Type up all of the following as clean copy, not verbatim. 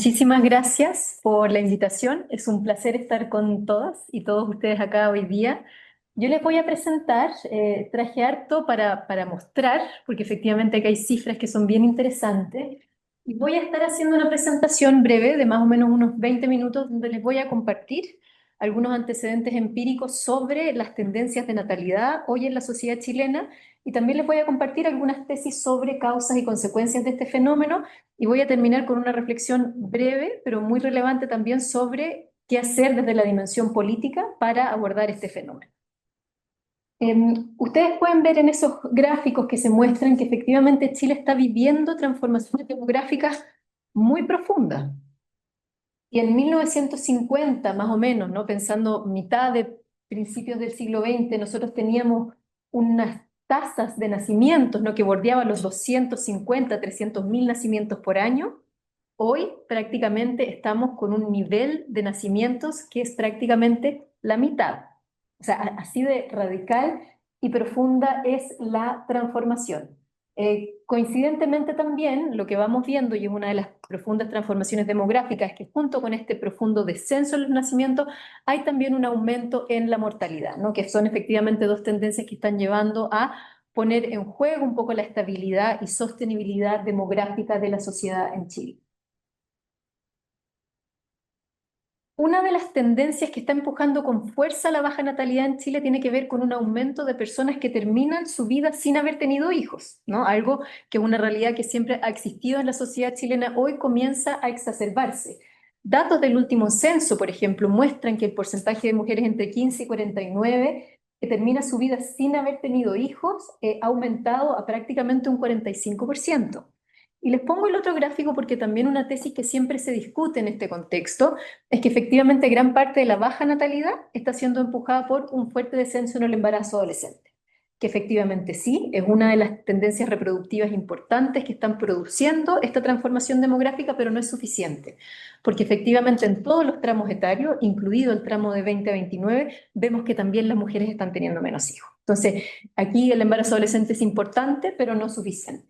Muchísimas gracias por la invitación. Es un placer estar con todas y todos ustedes acá hoy día. Yo les voy a presentar, traje harto para mostrar, porque efectivamente acá hay cifras que son bien interesantes. Y voy a estar haciendo una presentación breve de más o menos unos 20 minutos donde les voy a compartir algunos antecedentes empíricos sobre las tendencias de natalidad hoy en la sociedad chilena y también les voy a compartir algunas tesis sobre causas y consecuencias de este fenómeno y voy a terminar con una reflexión breve, pero muy relevante también sobre qué hacer desde la dimensión política para abordar este fenómeno. Ustedes pueden ver en esos gráficos que se muestran que efectivamente Chile está viviendo transformaciones demográficas muy profundas. Y en 1950, más o menos, ¿no? Pensando mitad de principios del siglo XX, nosotros teníamos unas tasas de nacimientos, ¿no? Que bordeaban los 250, 300 mil nacimientos por año. Hoy prácticamente estamos con un nivel de nacimientos que es prácticamente la mitad. O sea, así de radical y profunda es la transformación. Coincidentemente también lo que vamos viendo, y es una de las profundas transformaciones demográficas, es que junto con este profundo descenso en los nacimientos hay también un aumento en la mortalidad, ¿no? Que son efectivamente dos tendencias que están llevando a poner en juego un poco la estabilidad y sostenibilidad demográfica de la sociedad en Chile. Una de las tendencias que está empujando con fuerza la baja natalidad en Chile tiene que ver con un aumento de personas que terminan su vida sin haber tenido hijos, ¿no? Algo que es una realidad que siempre ha existido en la sociedad chilena, hoy comienza a exacerbarse. Datos del último censo, por ejemplo, muestran que el porcentaje de mujeres entre 15 y 49 que termina su vida sin haber tenido hijos ha aumentado a prácticamente un 45%. Y les pongo el otro gráfico porque también una tesis que siempre se discute en este contexto es que efectivamente gran parte de la baja natalidad está siendo empujada por un fuerte descenso en el embarazo adolescente, que efectivamente sí, es una de las tendencias reproductivas importantes que están produciendo esta transformación demográfica, pero no es suficiente, porque efectivamente en todos los tramos etarios, incluido el tramo de 20 a 29, vemos que también las mujeres están teniendo menos hijos. Entonces, aquí el embarazo adolescente es importante, pero no suficiente.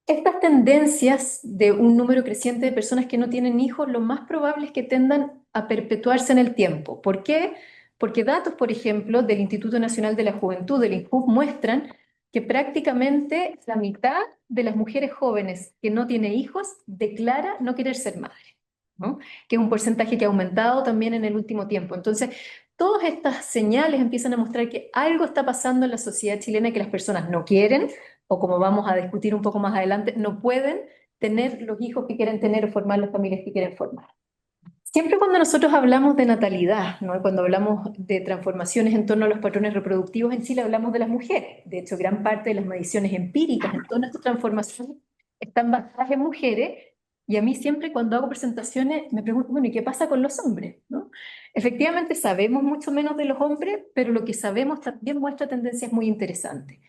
Estas tendencias de un número creciente de personas que no tienen hijos, lo más probable es que tendan a perpetuarse en el tiempo. ¿Por qué? Porque datos, por ejemplo, del Instituto Nacional de la Juventud, del INJUV, muestran que prácticamente la mitad de las mujeres jóvenes que no tienen hijos declara no querer ser madre, ¿no? Que es un porcentaje que ha aumentado también en el último tiempo. Entonces, todas estas señales empiezan a mostrar que algo está pasando en la sociedad chilena que las personas no quieren, o como vamos a discutir un poco más adelante, no pueden tener los hijos que quieren tener o formar las familias que quieren formar. Siempre cuando nosotros hablamos de natalidad, ¿no? Cuando hablamos de transformaciones en torno a los patrones reproductivos en Chile, hablamos de las mujeres. De hecho, gran parte de las mediciones empíricas en torno a estas transformaciones están basadas en mujeres. Y a mí siempre cuando hago presentaciones me pregunto, bueno, ¿y qué pasa con los hombres? ¿No? Efectivamente sabemos mucho menos de los hombres, pero lo que sabemos también muestra tendencias muy interesantes.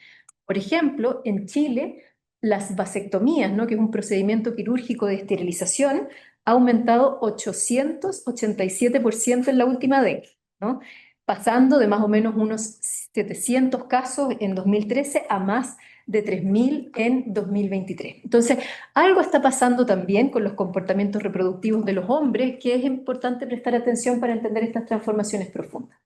Por ejemplo, en Chile, las vasectomías, ¿no? Que es un procedimiento quirúrgico de esterilización, ha aumentado 887% en la última década, ¿no? Pasando de más o menos unos 700 casos en 2013 a más de 3.000 en 2023. Entonces, algo está pasando también con los comportamientos reproductivos de los hombres que es importante prestar atención para entender estas transformaciones profundas.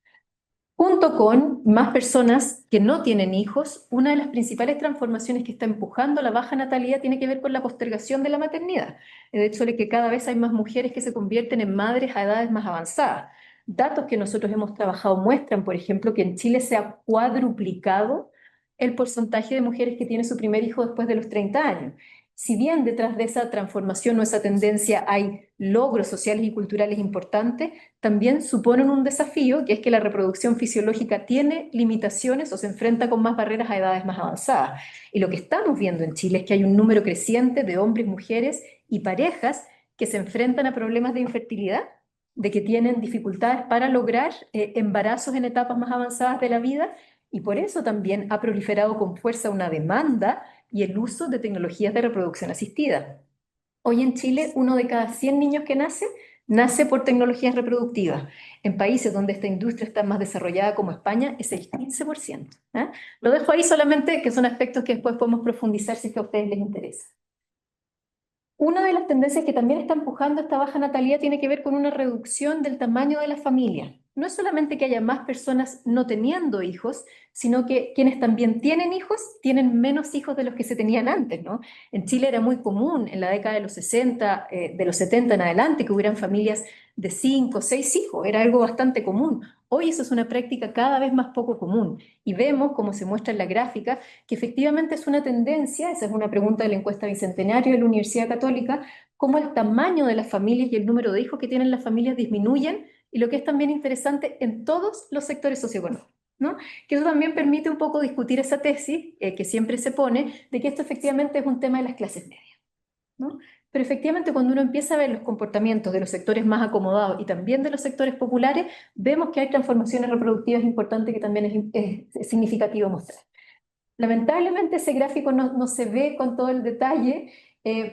Junto con más personas que no tienen hijos, una de las principales transformaciones que está empujando la baja natalidad tiene que ver con la postergación de la maternidad. El hecho de que cada vez hay más mujeres que se convierten en madres a edades más avanzadas. Datos que nosotros hemos trabajado muestran, por ejemplo, que en Chile se ha cuadruplicado el porcentaje de mujeres que tienen su primer hijo después de los 30 años. Si bien detrás de esa transformación o esa tendencia hay logros sociales y culturales importantes, también suponen un desafío, que es que la reproducción fisiológica tiene limitaciones o se enfrenta con más barreras a edades más avanzadas. Y lo que estamos viendo en Chile es que hay un número creciente de hombres, mujeres y parejas que se enfrentan a problemas de infertilidad, de que tienen dificultades para lograr embarazos en etapas más avanzadas de la vida, y por eso también ha proliferado con fuerza una demanda y el uso de tecnologías de reproducción asistida. Hoy en Chile, uno de cada 100 niños que nace por tecnologías reproductivas. En países donde esta industria está más desarrollada como España, es el 15%. ¿Ah? Lo dejo ahí solamente, que son aspectos que después podemos profundizar si es que a ustedes les interesa. Una de las tendencias que también está empujando esta baja natalidad tiene que ver con una reducción del tamaño de la familia. No es solamente que haya más personas no teniendo hijos, sino que quienes también tienen hijos tienen menos hijos de los que se tenían antes, ¿no? En Chile era muy común en la década de los 60, de los 70 en adelante, que hubieran familias de 5, 6 hijos, era algo bastante común. Hoy eso es una práctica cada vez más poco común y vemos, como se muestra en la gráfica, que efectivamente es una tendencia, esa es una pregunta de la encuesta Bicentenario de la Universidad Católica, cómo el tamaño de las familias y el número de hijos que tienen las familias disminuyen, y lo que es también interesante en todos los sectores socioeconómicos, ¿no? Que eso también permite un poco discutir esa tesis que siempre se pone de que esto efectivamente es un tema de las clases medias, ¿no? Pero efectivamente cuando uno empieza a ver los comportamientos de los sectores más acomodados y también de los sectores populares, vemos que hay transformaciones reproductivas importantes que también es significativo mostrar. Lamentablemente ese gráfico no se ve con todo el detalle,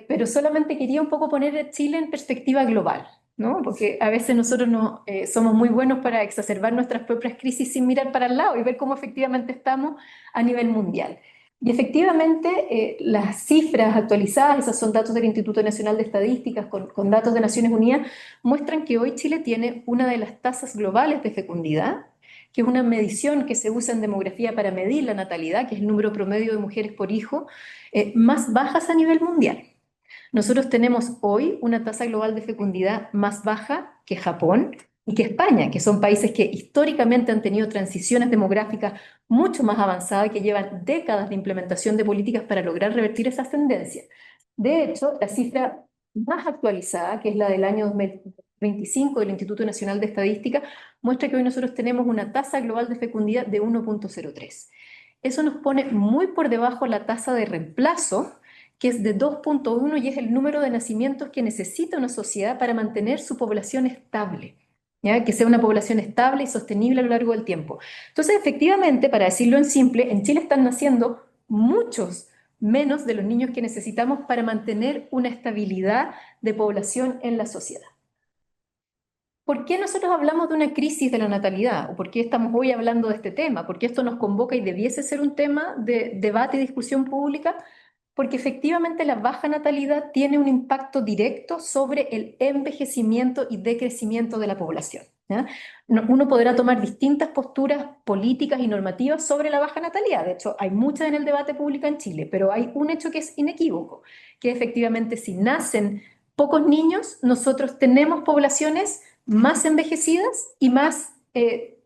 pero solamente quería un poco poner a Chile en perspectiva global, ¿no? Porque a veces nosotros no, somos muy buenos para exacerbar nuestras propias crisis sin mirar para el lado y ver cómo efectivamente estamos a nivel mundial. Y efectivamente las cifras actualizadas, esos son datos del Instituto Nacional de Estadísticas con datos de Naciones Unidas, muestran que hoy Chile tiene una de las tasas globales de fecundidad, que es una medición que se usa en demografía para medir la natalidad, que es el número promedio de mujeres por hijo, más bajas a nivel mundial. Nosotros tenemos hoy una tasa global de fecundidad más baja que Japón y que España, que son países que históricamente han tenido transiciones demográficas mucho más avanzadas, que llevan décadas de implementación de políticas para lograr revertir esas tendencias. De hecho, la cifra más actualizada, que es la del año 2025 del Instituto Nacional de Estadística, muestra que hoy nosotros tenemos una tasa global de fecundidad de 1,03. Eso nos pone muy por debajo la tasa de reemplazo, que es de 2,1 y es el número de nacimientos que necesita una sociedad para mantener su población estable, ¿ya? Que sea una población estable y sostenible a lo largo del tiempo. Entonces, efectivamente, para decirlo en simple, en Chile están naciendo muchos menos de los niños que necesitamos para mantener una estabilidad de población en la sociedad. ¿Por qué nosotros hablamos de una crisis de la natalidad? ¿O por qué estamos hoy hablando de este tema? ¿Por qué esto nos convoca y debiese ser un tema de debate y discusión pública? Porque efectivamente la baja natalidad tiene un impacto directo sobre el envejecimiento y decrecimiento de la población, ¿ya? Uno podrá tomar distintas posturas políticas y normativas sobre la baja natalidad. De hecho, hay muchas en el debate público en Chile, pero hay un hecho que es inequívoco, que efectivamente si nacen pocos niños, nosotros tenemos poblaciones más envejecidas y más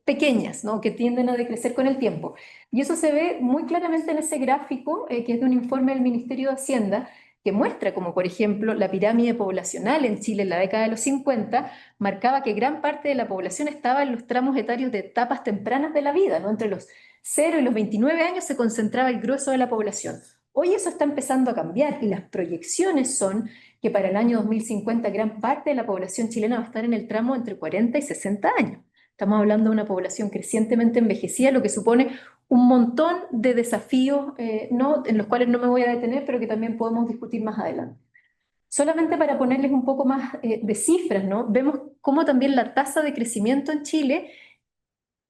pequeñas, ¿no? Que tienden a decrecer con el tiempo. Y eso se ve muy claramente en ese gráfico, que es de un informe del Ministerio de Hacienda, que muestra como, por ejemplo, la pirámide poblacional en Chile en la década de los 50 marcaba que gran parte de la población estaba en los tramos etarios de etapas tempranas de la vida, ¿no? Entre los 0 y los 29 años se concentraba el grueso de la población. Hoy eso está empezando a cambiar y las proyecciones son que para el año 2050 gran parte de la población chilena va a estar en el tramo entre 40 y 60 años. Estamos hablando de una población crecientemente envejecida, lo que supone un montón de desafíos, ¿no? En los cuales no me voy a detener, pero que también podemos discutir más adelante. Solamente para ponerles un poco más de cifras, ¿no? Vemos cómo también la tasa de crecimiento en Chile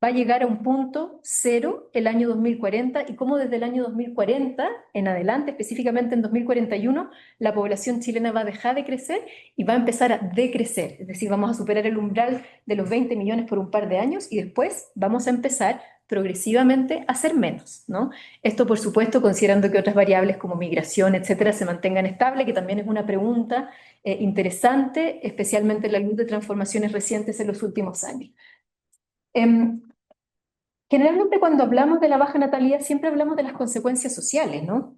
va a llegar a un punto cero el año 2040 y cómo desde el año 2040 en adelante, específicamente en 2041, la población chilena va a dejar de crecer y va a empezar a decrecer. Es decir, vamos a superar el umbral de los 20 millones por un par de años y después vamos a empezar progresivamente a ser menos, ¿no? Esto, por supuesto, considerando que otras variables como migración, etcétera, se mantengan estables, que también es una pregunta interesante, especialmente en la luz de transformaciones recientes en los últimos años. Em, Generalmente cuando hablamos de la baja natalidad siempre hablamos de las consecuencias sociales, ¿no?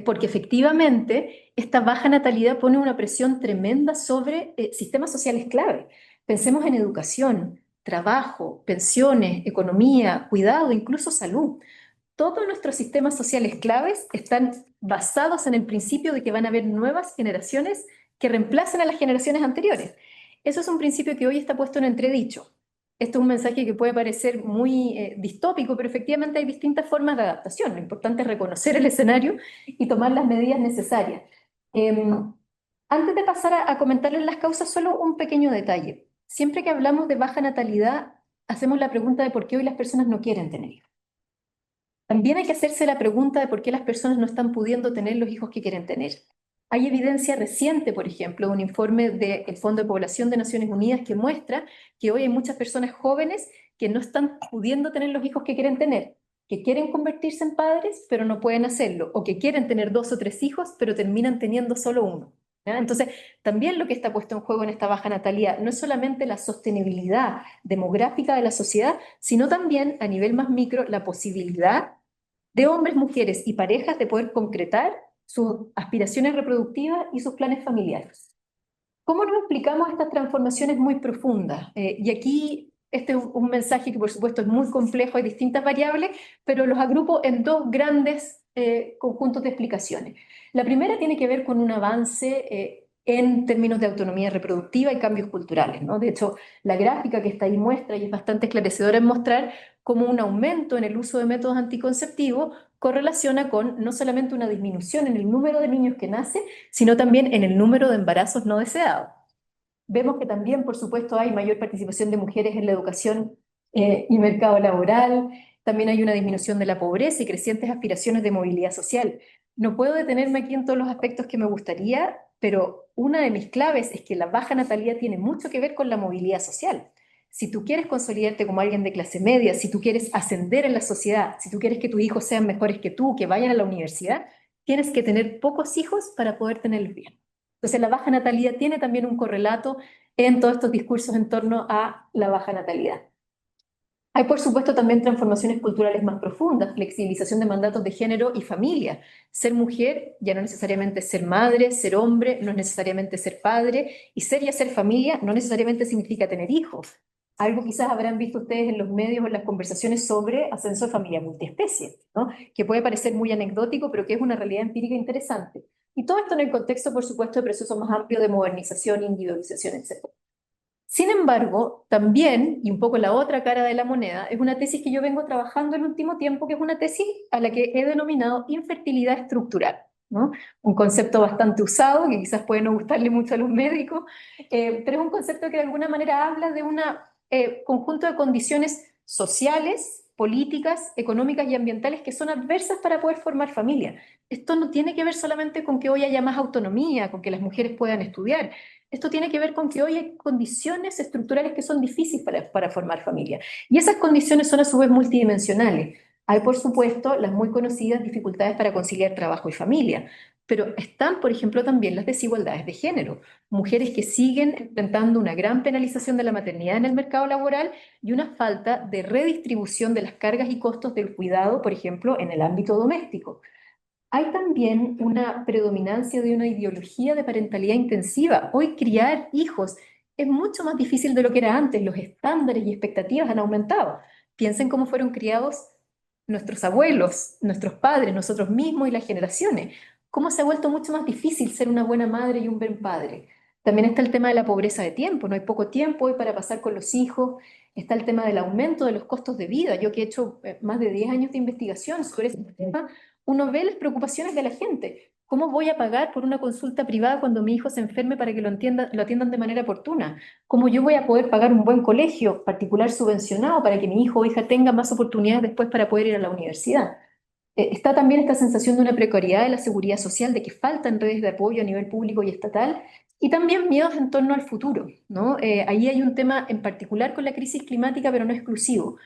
Porque efectivamente esta baja natalidad pone una presión tremenda sobre sistemas sociales clave. Pensemos en educación, trabajo, pensiones, economía, cuidado, incluso salud. Todos nuestros sistemas sociales claves están basados en el principio de que van a haber nuevas generaciones que reemplacen a las generaciones anteriores. Eso es un principio que hoy está puesto en entredicho. Esto es un mensaje que puede parecer muy distópico, pero efectivamente hay distintas formas de adaptación. Lo importante es reconocer el escenario y tomar las medidas necesarias. Antes de pasar a comentarles las causas, solo un pequeño detalle. Siempre que hablamos de baja natalidad, hacemos la pregunta de por qué hoy las personas no quieren tener hijos. También hay que hacerse la pregunta de por qué las personas no están pudiendo tener los hijos que quieren tener. Hay evidencia reciente, por ejemplo, de un informe del Fondo de Población de Naciones Unidas que muestra que hoy hay muchas personas jóvenes que no están pudiendo tener los hijos que quieren tener, que quieren convertirse en padres, pero no pueden hacerlo, o que quieren tener 2 o 3 hijos, pero terminan teniendo solo uno. ¿Ya? Entonces, también lo que está puesto en juego en esta baja natalidad no es solamente la sostenibilidad demográfica de la sociedad, sino también a nivel más micro la posibilidad de hombres, mujeres y parejas de poder concretar sus aspiraciones reproductivas y sus planes familiares. ¿Cómo nos explicamos estas transformaciones muy profundas? Y aquí este es un mensaje que por supuesto es muy complejo, hay distintas variables, pero los agrupo en dos grandes conjuntos de explicaciones. La primera tiene que ver con un avance en términos de autonomía reproductiva y cambios culturales, ¿no? De hecho, la gráfica que está ahí muestra, y es bastante esclarecedora en mostrar cómo un aumento en el uso de métodos anticonceptivos correlaciona con no solamente una disminución en el número de niños que nacen, sino también en el número de embarazos no deseados. Vemos que también, por supuesto, hay mayor participación de mujeres en la educación y mercado laboral, también hay una disminución de la pobreza y crecientes aspiraciones de movilidad social. No puedo detenerme aquí en todos los aspectos que me gustaría, pero una de mis claves es que la baja natalidad tiene mucho que ver con la movilidad social. Si tú quieres consolidarte como alguien de clase media, si tú quieres ascender en la sociedad, si tú quieres que tus hijos sean mejores que tú, que vayan a la universidad, tienes que tener pocos hijos para poder tenerlos bien. Entonces, la baja natalidad tiene también un correlato en todos estos discursos en torno a la baja natalidad. Hay, por supuesto, también transformaciones culturales más profundas, flexibilización de mandatos de género y familia. Ser mujer ya no necesariamente es ser madre, ser hombre no es necesariamente ser padre, y ser familia no necesariamente significa tener hijos. Algo quizás habrán visto ustedes en los medios o en las conversaciones sobre ascenso de familia multiespecie, ¿no? Que puede parecer muy anecdótico, pero que es una realidad empírica interesante. Y todo esto en el contexto, por supuesto, de procesos más amplios de modernización, individualización, etc. Sin embargo, también, y un poco la otra cara de la moneda, es una tesis que yo vengo trabajando el último tiempo, que es una tesis a la que he denominado infertilidad estructural, ¿no? Un concepto bastante usado, que quizás puede no gustarle mucho a los médicos, pero es un concepto que de alguna manera habla de un conjunto de condiciones sociales, políticas, económicas y ambientales que son adversas para poder formar familia. Esto no tiene que ver solamente con que hoy haya más autonomía, con que las mujeres puedan estudiar. Esto tiene que ver con que hoy hay condiciones estructurales que son difíciles para formar familia. Y esas condiciones son a su vez multidimensionales. Hay, por supuesto, las muy conocidas dificultades para conciliar trabajo y familia, pero están, por ejemplo, también las desigualdades de género. Mujeres que siguen enfrentando una gran penalización de la maternidad en el mercado laboral y una falta de redistribución de las cargas y costos del cuidado, por ejemplo, en el ámbito doméstico. Hay también una predominancia de una ideología de parentalidad intensiva. Hoy criar hijos es mucho más difícil de lo que era antes. Los estándares y expectativas han aumentado. Piensen cómo fueron criados nuestros abuelos, nuestros padres, nosotros mismos y las generaciones. Cómo se ha vuelto mucho más difícil ser una buena madre y un buen padre. También está el tema de la pobreza de tiempo. No hay poco tiempo hoy para pasar con los hijos. Está el tema del aumento de los costos de vida. Yo que he hecho más de 10 años de investigación sobre ese tema, uno ve las preocupaciones de la gente. ¿Cómo voy a pagar por una consulta privada cuando mi hijo se enferme para que lo atiendan de manera oportuna? ¿Cómo yo voy a poder pagar un buen colegio particular subvencionado para que mi hijo o hija tenga más oportunidades después para poder ir a la universidad? Está también esta sensación de una precariedad de la seguridad social, de que faltan redes de apoyo a nivel público y estatal, y también miedos en torno al futuro, ¿no? Ahí hay un tema en particular con la crisis climática, pero no exclusivo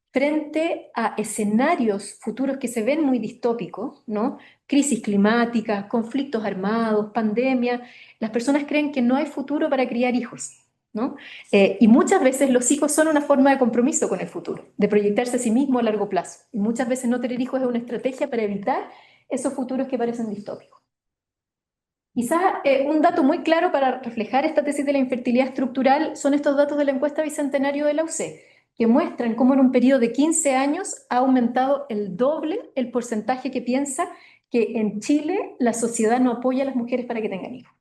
frente a escenarios futuros que se ven muy distópicos, ¿no? Crisis climáticas, conflictos armados, pandemia, las personas creen que no hay futuro para criar hijos, ¿no? Y muchas veces los hijos son una forma de compromiso con el futuro, de proyectarse a sí mismo a largo plazo. Y muchas veces no tener hijos es una estrategia para evitar esos futuros que parecen distópicos. Quizás un dato muy claro para reflejar esta tesis de la infertilidad estructural son estos datos de la encuesta bicentenario de la UC, que muestran cómo en un periodo de 15 años ha aumentado el doble el porcentaje que piensa que en Chile la sociedad no apoya a las mujeres para que tengan hijos,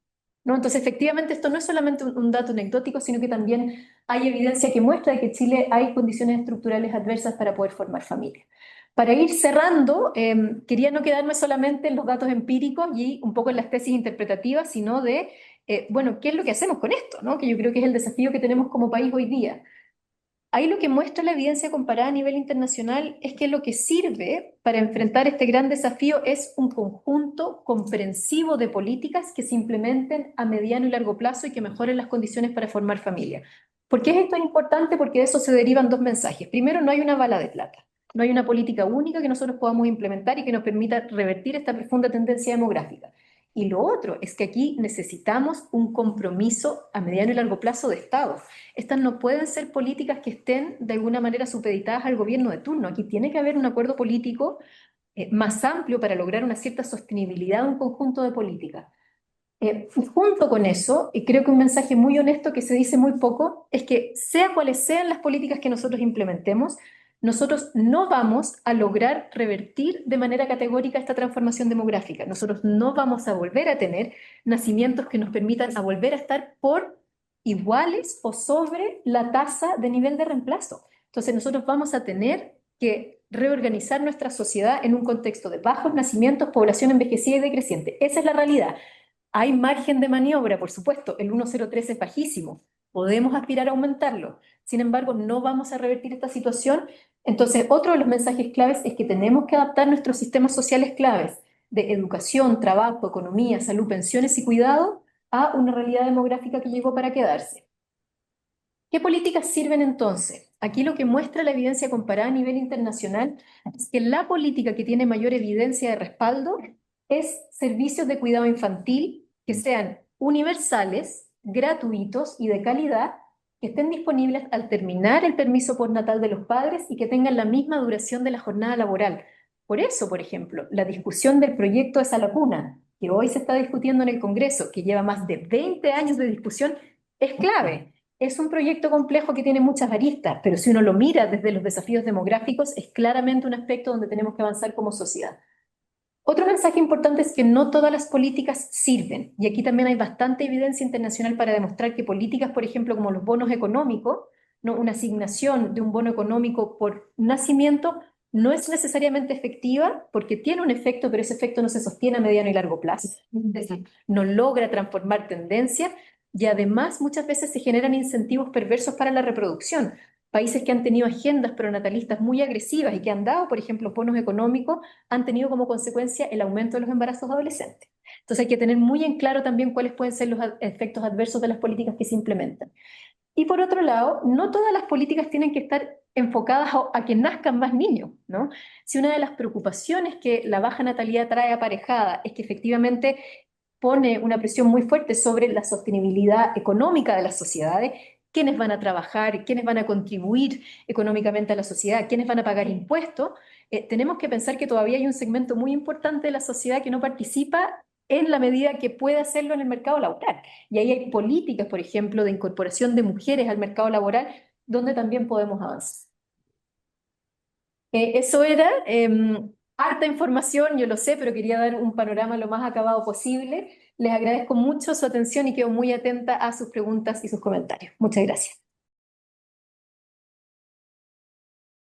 ¿no? Entonces, efectivamente, esto no es solamente un dato anecdótico, sino que también hay evidencia que muestra que en Chile hay condiciones estructurales adversas para poder formar familia. Para ir cerrando, quería no quedarme solamente en los datos empíricos y un poco en las tesis interpretativas, sino de, bueno, ¿qué es lo que hacemos con esto? ¿No? Que yo creo que es el desafío que tenemos como país hoy día. Ahí lo que muestra la evidencia comparada a nivel internacional es que lo que sirve para enfrentar este gran desafío es un conjunto comprensivo de políticas que se implementen a mediano y largo plazo y que mejoren las condiciones para formar familia. ¿Por qué esto es importante? Porque de eso se derivan dos mensajes. Primero, no hay una bala de plata. No hay una política única que nosotros podamos implementar y que nos permita revertir esta profunda tendencia demográfica. Y lo otro es que aquí necesitamos un compromiso a mediano y largo plazo de Estado. Estas no pueden ser políticas que estén de alguna manera supeditadas al gobierno de turno. Aquí tiene que haber un acuerdo político más amplio para lograr una cierta sostenibilidad de un conjunto de políticas. Junto con eso, y creo que un mensaje muy honesto que se dice muy poco, es que sea cuales sean las políticas que nosotros implementemos, nosotros no vamos a lograr revertir de manera categórica esta transformación demográfica. Nosotros no vamos a volver a tener nacimientos que nos permitan a volver a estar por iguales o sobre la tasa de nivel de reemplazo. Entonces nosotros vamos a tener que reorganizar nuestra sociedad en un contexto de bajos nacimientos, población envejecida y decreciente. Esa es la realidad. Hay margen de maniobra, por supuesto, el 1,03 es bajísimo, podemos aspirar a aumentarlo. Sin embargo, no vamos a revertir esta situación. Entonces, otro de los mensajes claves es que tenemos que adaptar nuestros sistemas sociales claves de educación, trabajo, economía, salud, pensiones y cuidado a una realidad demográfica que llegó para quedarse. ¿Qué políticas sirven entonces? Aquí lo que muestra la evidencia comparada a nivel internacional es que la política que tiene mayor evidencia de respaldo es servicios de cuidado infantil que sean universales, gratuitos y de calidad, que estén disponibles al terminar el permiso postnatal de los padres y que tengan la misma duración de la jornada laboral. Por eso, por ejemplo, la discusión del proyecto de Sala Cuna, que hoy se está discutiendo en el Congreso, que lleva más de 20 años de discusión, es clave. Es un proyecto complejo que tiene muchas aristas, pero si uno lo mira desde los desafíos demográficos, es claramente un aspecto donde tenemos que avanzar como sociedad. Otro mensaje importante es que no todas las políticas sirven, y aquí también hay bastante evidencia internacional para demostrar que políticas, por ejemplo, como los bonos económicos, ¿no? Una asignación de un bono económico por nacimiento no es necesariamente efectiva porque tiene un efecto, pero ese efecto no se sostiene a mediano y largo plazo. Es decir, no logra transformar tendencia y además muchas veces se generan incentivos perversos para la reproducción. Países que han tenido agendas pronatalistas muy agresivas y que han dado, por ejemplo, bonos económicos, han tenido como consecuencia el aumento de los embarazos adolescentes. Entonces hay que tener muy en claro también cuáles pueden ser los efectos adversos de las políticas que se implementan. Y por otro lado, no todas las políticas tienen que estar enfocadas a que nazcan más niños, ¿no? Si una de las preocupaciones que la baja natalidad trae aparejada es que efectivamente pone una presión muy fuerte sobre la sostenibilidad económica de las sociedades, quiénes van a trabajar, quiénes van a contribuir económicamente a la sociedad, quiénes van a pagar impuestos, tenemos que pensar que todavía hay un segmento muy importante de la sociedad que no participa en la medida que puede hacerlo en el mercado laboral. Y ahí hay políticas, por ejemplo, de incorporación de mujeres al mercado laboral, donde también podemos avanzar. Eso era harta información, yo lo sé, pero quería dar un panorama lo más acabado posible. Les agradezco mucho su atención y quedo muy atenta a sus preguntas y sus comentarios. Muchas gracias.